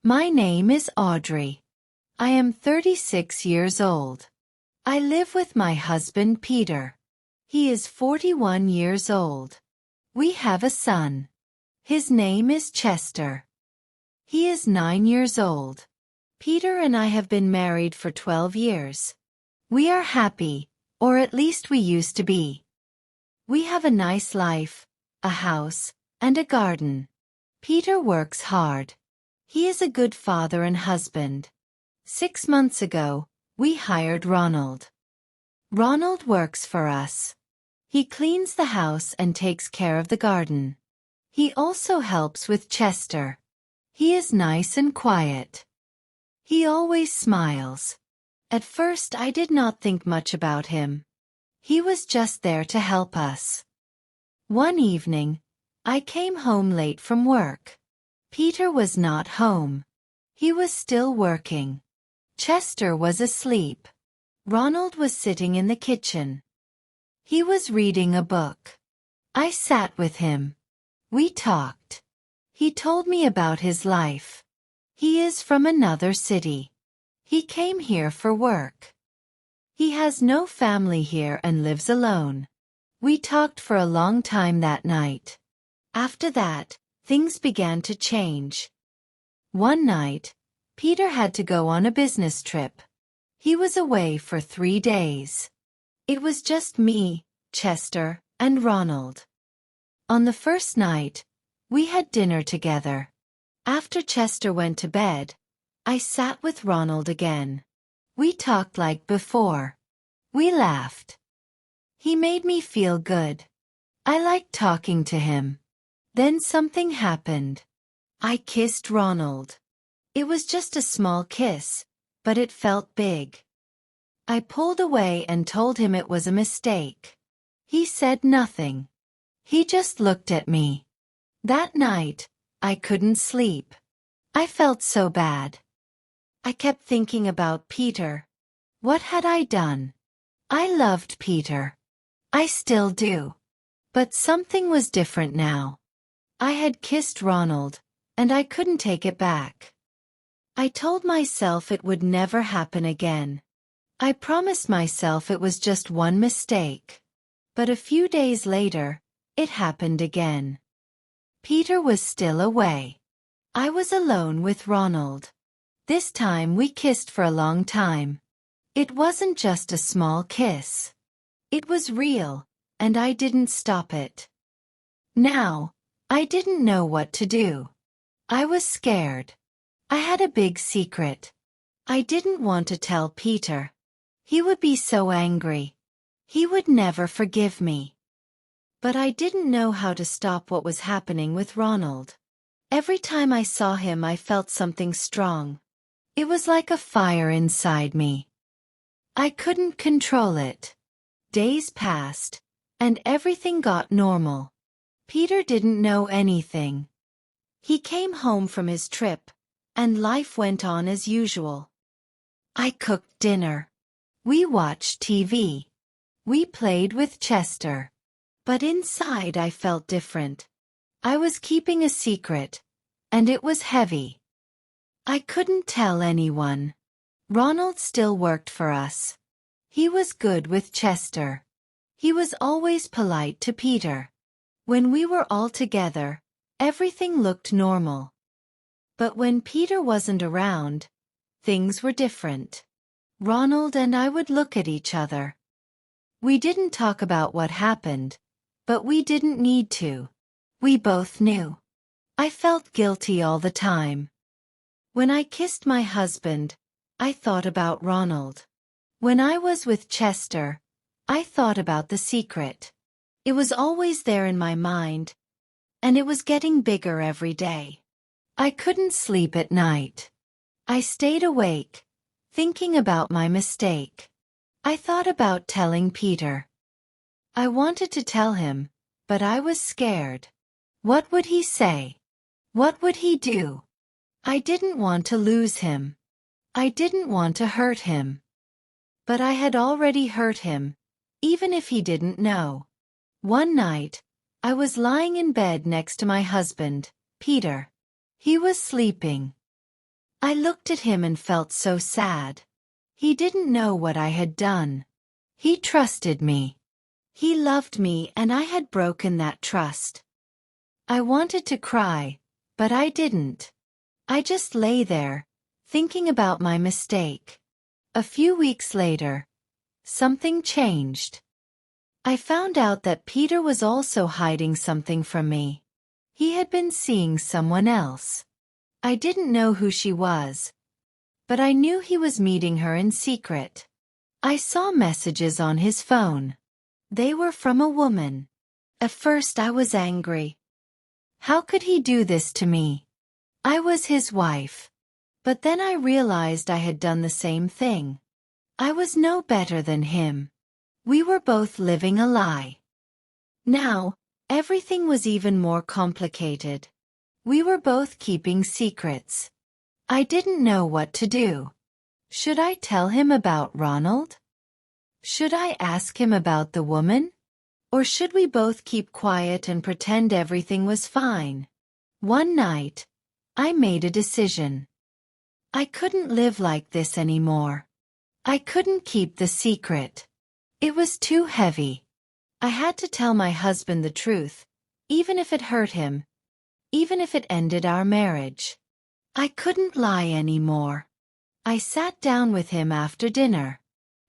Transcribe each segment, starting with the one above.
My name is Audrey. I am 36 years old. I live with my husband Peter. He is 41 years old. We have a son. His name is Chester. He is 9 years old. Peter and I have been married for 12 years. We are happy, or at least we used to be. We have a nice life, a house, and a garden. Peter works hard. He is a good father and husband. 6 months ago, we hired Ronald. Ronald works for us. He cleans the house and takes care of the garden. He also helps with Chester. He is nice and quiet. He always smiles. At first I did not think much about him. He was just there to help us. One evening, I came home late from work. Peter was not home. He was still working. Chester was asleep. Ronald was sitting in the kitchen. He was reading a book. I sat with him. We talked. He told me about his life. He is from another city. He came here for work. He has no family here and lives alone. We talked for a long time that night. After that, things began to change. One night, Peter had to go on a business trip. He was away for 3 days. It was just me, Chester, and Ronald. On the first night, we had dinner together. After Chester went to bed, I sat with Ronald again. We talked like before. We laughed. He made me feel good. I liked talking to him. Then something happened. I kissed Ronald. It was just a small kiss, but it felt big. I pulled away and told him it was a mistake. He said nothing. He just looked at me. That night, I couldn't sleep. I felt so bad. I kept thinking about Peter. What had I done? I loved Peter. I still do. But something was different now. I had kissed Ronald, and I couldn't take it back. I told myself it would never happen again. I promised myself it was just one mistake. But a few days later, it happened again. Peter was still away. I was alone with Ronald. This time we kissed for a long time. It wasn't just a small kiss. It was real, and I didn't stop it. Now, I didn't know what to do. I was scared. I had a big secret. I didn't want to tell Peter. He would be so angry. He would never forgive me. But I didn't know how to stop what was happening with Ronald. Every time I saw him I felt something strong. It was like a fire inside me. I couldn't control it. Days passed, and everything got normal. Peter didn't know anything. He came home from his trip, and life went on as usual. I cooked dinner. We watched TV. We played with Chester. But inside I felt different. I was keeping a secret, and it was heavy. I couldn't tell anyone. Ronald still worked for us. He was good with Chester. He was always polite to Peter. When we were all together, everything looked normal. But when Peter wasn't around, things were different. Ronald and I would look at each other. We didn't talk about what happened, but we didn't need to. We both knew. I felt guilty all the time. When I kissed my husband, I thought about Ronald. When I was with Chester, I thought about the secret. It was always there in my mind, and it was getting bigger every day. I couldn't sleep at night. I stayed awake, thinking about my mistake. I thought about telling Peter. I wanted to tell him, but I was scared. What would he say? What would he do? I didn't want to lose him. I didn't want to hurt him. But I had already hurt him, even if he didn't know. One night, I was lying in bed next to my husband, Peter. He was sleeping. I looked at him and felt so sad. He didn't know what I had done. He trusted me. He loved me, and I had broken that trust. I wanted to cry, but I didn't. I just lay there, thinking about my mistake. A few weeks later, something changed. I found out that Peter was also hiding something from me. He had been seeing someone else. I didn't know who she was, but I knew he was meeting her in secret. I saw messages on his phone. They were from a woman. At first I was angry. How could he do this to me? I was his wife. But then I realized I had done the same thing. I was no better than him. We were both living a lie. Now, everything was even more complicated. We were both keeping secrets. I didn't know what to do. Should I tell him about Ronald? Should I ask him about the woman? Or should we both keep quiet and pretend everything was fine? One night, I made a decision. I couldn't live like this anymore. I couldn't keep the secret. It was too heavy. I had to tell my husband the truth, even if it hurt him, even if it ended our marriage. I couldn't lie anymore. I sat down with him after dinner.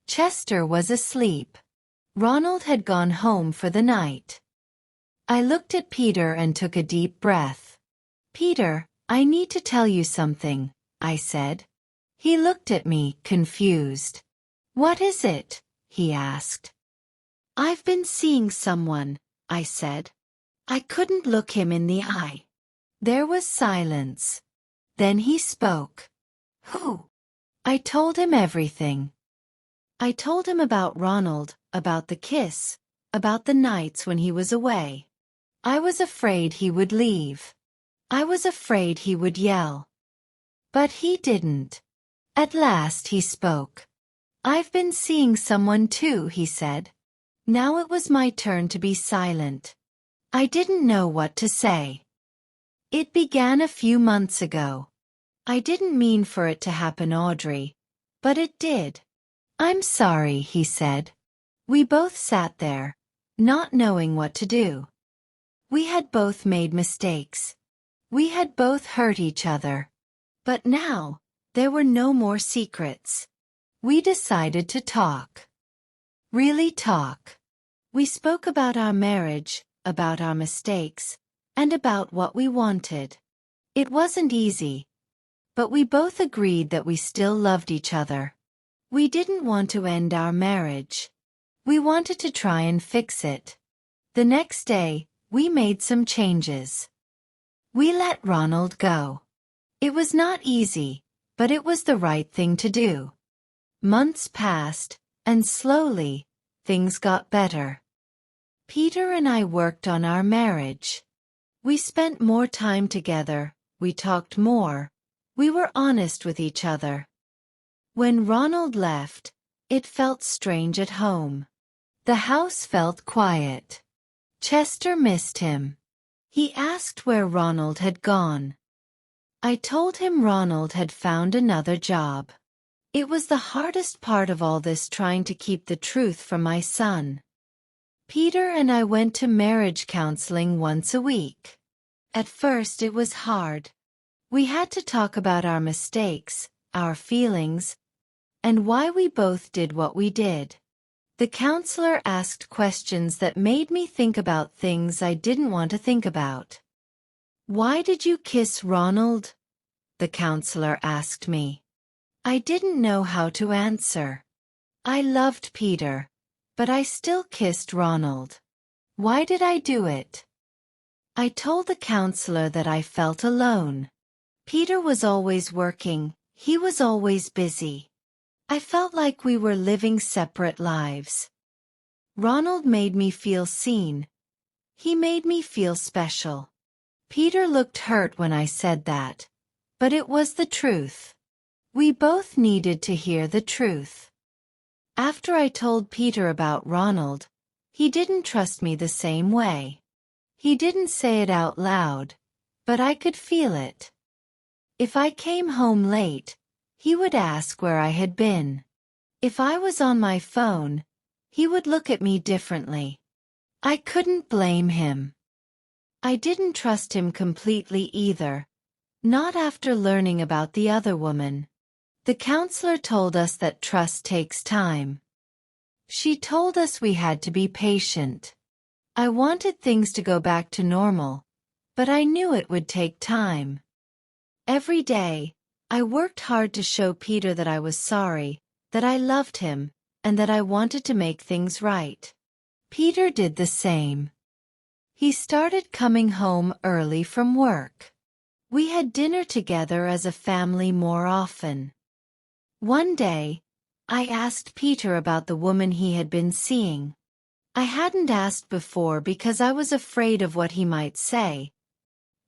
Chester was asleep. Ronald had gone home for the night. I looked at Peter and took a deep breath. "Peter, I need to tell you something," I said. He looked at me, confused. "What is it?" he asked. "I've been seeing someone," I said. I couldn't look him in the eye. There was silence. Then he spoke. "Who?" I told him everything. I told him about Ronald, about the kiss, about the nights when he was away. I was afraid he would leave. I was afraid he would yell. But he didn't. At last he spoke. "I've been seeing someone too," he said. Now it was my turn to be silent. I didn't know what to say. "It began a few months ago. I didn't mean for it to happen, Audrey. But it did." "I'm sorry," he said. We both sat there, not knowing what to do. We had both made mistakes. We had both hurt each other. But now, there were no more secrets. We decided to talk. Really talk. We spoke about our marriage, about our mistakes, and about what we wanted. It wasn't easy, but we both agreed that we still loved each other. We didn't want to end our marriage. We wanted to try and fix it. The next day, we made some changes. We let Ronald go. It was not easy, but it was the right thing to do. Months passed, and slowly, things got better. Peter and I worked on our marriage. We spent more time together, we talked more, we were honest with each other. When Ronald left, it felt strange at home. The house felt quiet. Chester missed him. He asked where Ronald had gone. I told him Ronald had found another job. It was the hardest part of all this, trying to keep the truth from my son. Peter and I went to marriage counseling once a week. At first it was hard. We had to talk about our mistakes, our feelings, and why we both did what we did. The counselor asked questions that made me think about things I didn't want to think about. "Why did you kiss Ronald?" the counselor asked me. I didn't know how to answer. I loved Peter, but I still kissed Ronald. Why did I do it? I told the counselor that I felt alone. Peter was always working, he was always busy. I felt like we were living separate lives. Ronald made me feel seen. He made me feel special. Peter looked hurt when I said that, but it was the truth. We both needed to hear the truth. After I told Peter about Ronald, he didn't trust me the same way. He didn't say it out loud, but I could feel it. If I came home late, he would ask where I had been. If I was on my phone, he would look at me differently. I couldn't blame him. I didn't trust him completely either, not after learning about the other woman. The counselor told us that trust takes time. She told us we had to be patient. I wanted things to go back to normal, but I knew it would take time. Every day, I worked hard to show Peter that I was sorry, that I loved him, and that I wanted to make things right. Peter did the same. He started coming home early from work. We had dinner together as a family more often. One day, I asked Peter about the woman he had been seeing. I hadn't asked before because I was afraid of what he might say,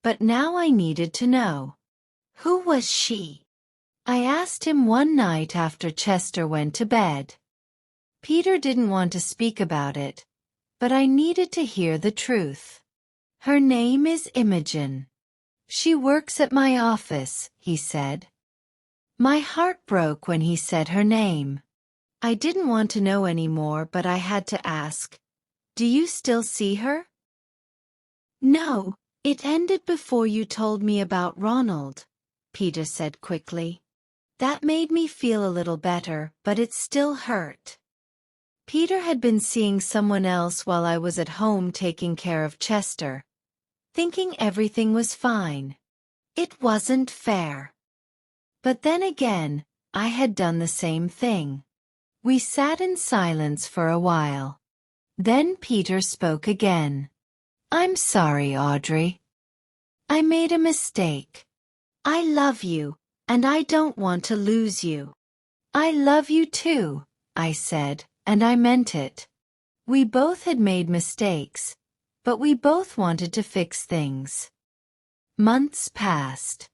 but now I needed to know. Who was she? I asked him one night after Chester went to bed. Peter didn't want to speak about it, but I needed to hear the truth. Her name is Imogen. She works at my office, he said. My heart broke when he said her name. I didn't want to know anymore, but I had to ask, do you still see her? No, it ended before you told me about Ronald, Peter said quickly. That made me feel a little better, but it still hurt. Peter had been seeing someone else while I was at home taking care of Chester, thinking everything was fine. It wasn't fair. But then again, I had done the same thing. We sat in silence for a while. Then Peter spoke again. I'm sorry, Audrey. I made a mistake. I love you, and I don't want to lose you. I love you too, I said, and I meant it. We both had made mistakes, but we both wanted to fix things. Months passed.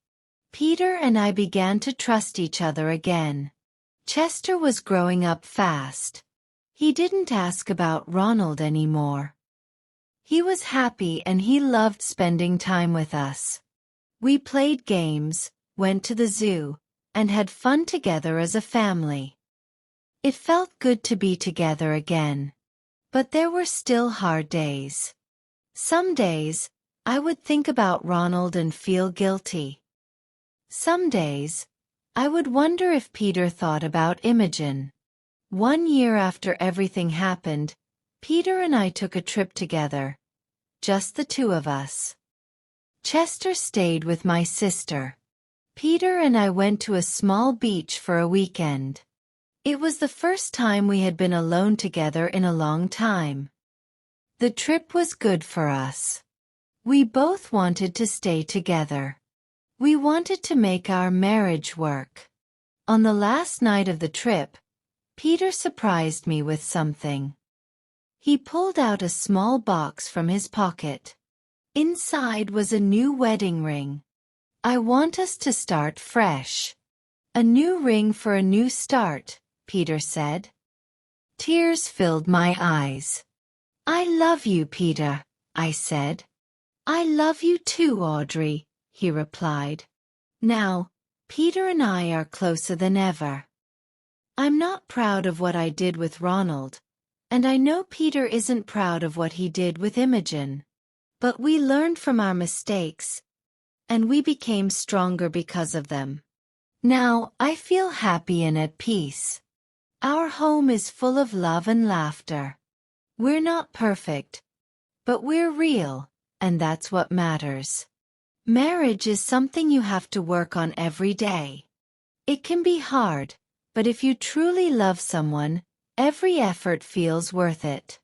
Peter and I began to trust each other again. Chester was growing up fast. He didn't ask about Ronald anymore. He was happy and he loved spending time with us. We played games, went to the zoo, and had fun together as a family. It felt good to be together again. But there were still hard days. Some days, I would think about Ronald and feel guilty. Some days, I would wonder if Peter thought about Imogen. One year after everything happened, Peter and I took a trip together. Just the two of us. Chester stayed with my sister. Peter and I went to a small beach for a weekend. It was the first time we had been alone together in a long time. The trip was good for us. We both wanted to stay together. We wanted to make our marriage work. On the last night of the trip, Peter surprised me with something. He pulled out a small box from his pocket. Inside was a new wedding ring. I want us to start fresh. A new ring for a new start, Peter said. Tears filled my eyes. I love you, Peter, I said. I love you too, Audrey, he replied. Now, Peter and I are closer than ever. I'm not proud of what I did with Ronald, and I know Peter isn't proud of what he did with Imogen. But we learned from our mistakes, and we became stronger because of them. Now, I feel happy and at peace. Our home is full of love and laughter. We're not perfect, but we're real, and that's what matters. Marriage is something you have to work on every day. It can be hard, but if you truly love someone, every effort feels worth it.